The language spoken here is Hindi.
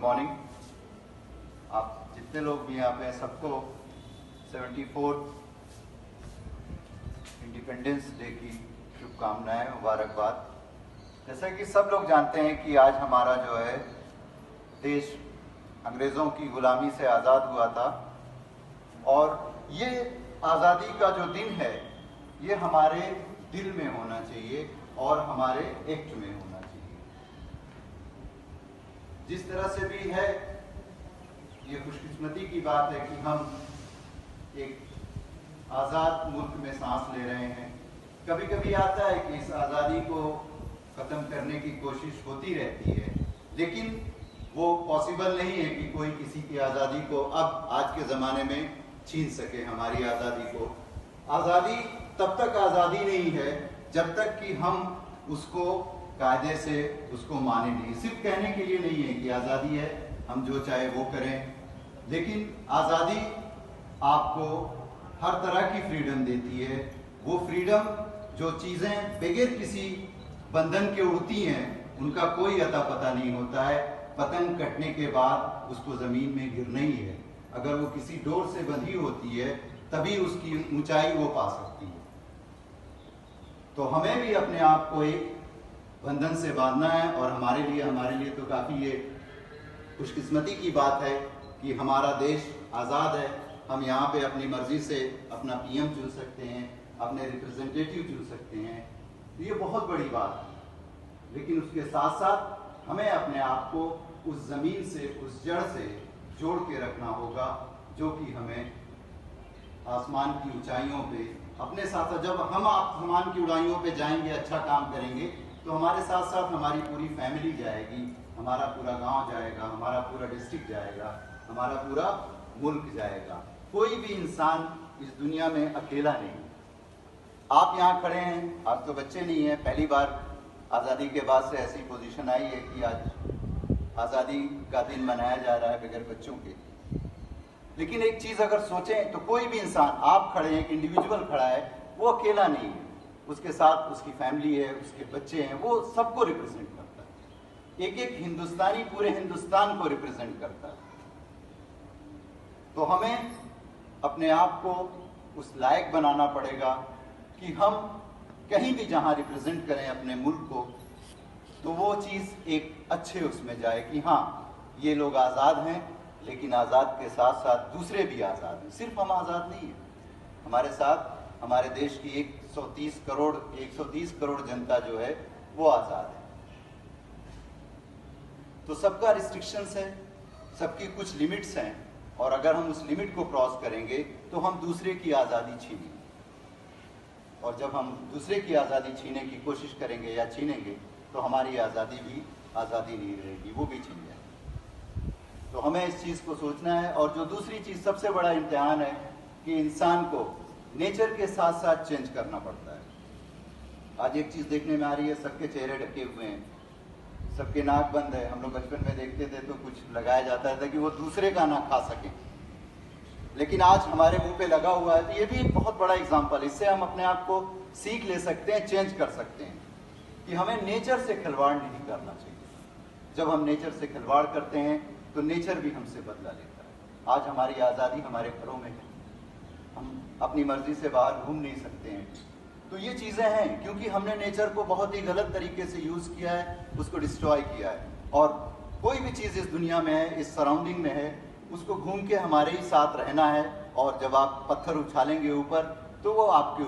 मॉर्निंग। आप जितने लोग भी यहाँ पे हैं सबको 74 इंडिपेंडेंस डे की शुभकामनाएं, मुबारकबाद। जैसा कि सब लोग जानते हैं कि आज हमारा जो है देश अंग्रेज़ों की गुलामी से आज़ाद हुआ था और ये आज़ादी का जो दिन है ये हमारे दिल में होना चाहिए और हमारे एक्ट में होना चाहिए। जिस तरह से भी है ये खुशकिस्मती की बात है कि हम एक आज़ाद मुल्क में सांस ले रहे हैं। कभी कभी आता है कि इस आज़ादी को ख़त्म करने की कोशिश होती रहती है, लेकिन वो पॉसिबल नहीं है कि कोई किसी की आज़ादी को अब आज के ज़माने में छीन सके। हमारी आज़ादी को, आज़ादी तब तक आज़ादी नहीं है जब तक कि हम उसको कायदे से उसको माने नहीं। सिर्फ कहने के लिए नहीं है कि आज़ादी है, हम जो चाहे वो करें, लेकिन आज़ादी आपको हर तरह की फ्रीडम देती है। वो फ्रीडम जो चीज़ें बगैर किसी बंधन के उड़ती हैं उनका कोई अता पता नहीं होता है। पतंग कटने के बाद उसको ज़मीन में गिरना ही है। अगर वो किसी डोर से बंधी होती है तभी उसकी ऊंचाई वो पा सकती है। तो हमें भी अपने आप को एक बंधन से बांधना है और हमारे लिए तो काफ़ी ये खुशकिस्मती की बात है कि हमारा देश आज़ाद है। हम यहाँ पे अपनी मर्जी से अपना पीएम चुन सकते हैं, अपने रिप्रेजेंटेटिव चुन सकते हैं। तो ये बहुत बड़ी बात है, लेकिन उसके साथ साथ हमें अपने आप को उस ज़मीन से, उस जड़ से जोड़ के रखना होगा जो कि हमें आसमान की ऊंचाइयों पे अपने साथ, जब हम आसमान की ऊंचाइयों पे जाएंगे, अच्छा काम करेंगे, तो हमारे साथ साथ हमारी पूरी फैमिली जाएगी, हमारा पूरा गांव जाएगा, हमारा पूरा डिस्ट्रिक्ट जाएगा, हमारा पूरा मुल्क जाएगा। कोई भी इंसान इस दुनिया में अकेला नहीं। आप यहाँ खड़े हैं, आप तो बच्चे नहीं हैं, पहली बार आज़ादी के बाद से ऐसी पोजीशन आई है कि आज आज़ादी का दिन मनाया जा रहा है बगैर बच्चों के। लेकिन एक चीज़ अगर सोचें तो कोई भी इंसान, आप खड़े हैं, एक इंडिविजुअल खड़ा है, वो अकेला नहीं है, उसके साथ उसकी फैमिली है, उसके बच्चे हैं, वो सबको रिप्रेजेंट करता है। एक एक हिंदुस्तानी पूरे हिंदुस्तान को रिप्रेजेंट करता है। तो हमें अपने आप को उस लायक बनाना पड़ेगा कि हम कहीं भी जहां रिप्रेजेंट करें अपने मुल्क को, तो वो चीज़ एक अच्छे उसमें जाए कि हाँ ये लोग आज़ाद हैं, लेकिन आज़ाद के साथ साथ दूसरे भी आज़ाद हैं। सिर्फ हम आज़ाद नहीं हैं, हमारे साथ हमारे देश की 130 करोड़ जनता जो है वो आज़ाद है। तो सबका रिस्ट्रिक्शंस है, सबकी कुछ लिमिट्स हैं, और अगर हम उस लिमिट को क्रॉस करेंगे तो हम दूसरे की आज़ादी छीनेंगे, और जब हम दूसरे की आज़ादी छीनने की कोशिश करेंगे या छीनेंगे तो हमारी आज़ादी भी आज़ादी नहीं रहेगी, वो भी छीन जाएगी। तो हमें इस चीज़ को सोचना है। और जो दूसरी चीज़ सबसे बड़ा इम्तिहान है कि इंसान को नेचर के साथ साथ चेंज करना पड़ता है। आज एक चीज़ देखने में आ रही है, सबके चेहरे ढके हुए हैं, सबके नाक बंद है। हम लोग बचपन में देखते थे तो कुछ लगाया जाता था कि वो दूसरे का ना खा सकें, लेकिन आज हमारे मुंह पे लगा हुआ है। तो ये भी एक बहुत बड़ा एग्जाम्पल, इससे हम अपने आप को सीख ले सकते हैं, चेंज कर सकते हैं कि हमें नेचर से खिलवाड़ नहीं करना चाहिए। जब हम नेचर से खिलवाड़ करते हैं तो नेचर भी हमसे बदला लेता है। आज हमारी आज़ादी हमारे घरों में है, हम अपनी मर्जी से बाहर घूम नहीं सकते हैं। तो ये चीज़ें हैं क्योंकि हमने नेचर को बहुत ही गलत तरीके से यूज़ किया है, उसको डिस्ट्रॉय किया है। और कोई भी चीज़ इस दुनिया में है, इस सराउंडिंग में है, उसको घूम के हमारे ही साथ रहना है। और जब आप पत्थर उछालेंगे ऊपर तो वो आपके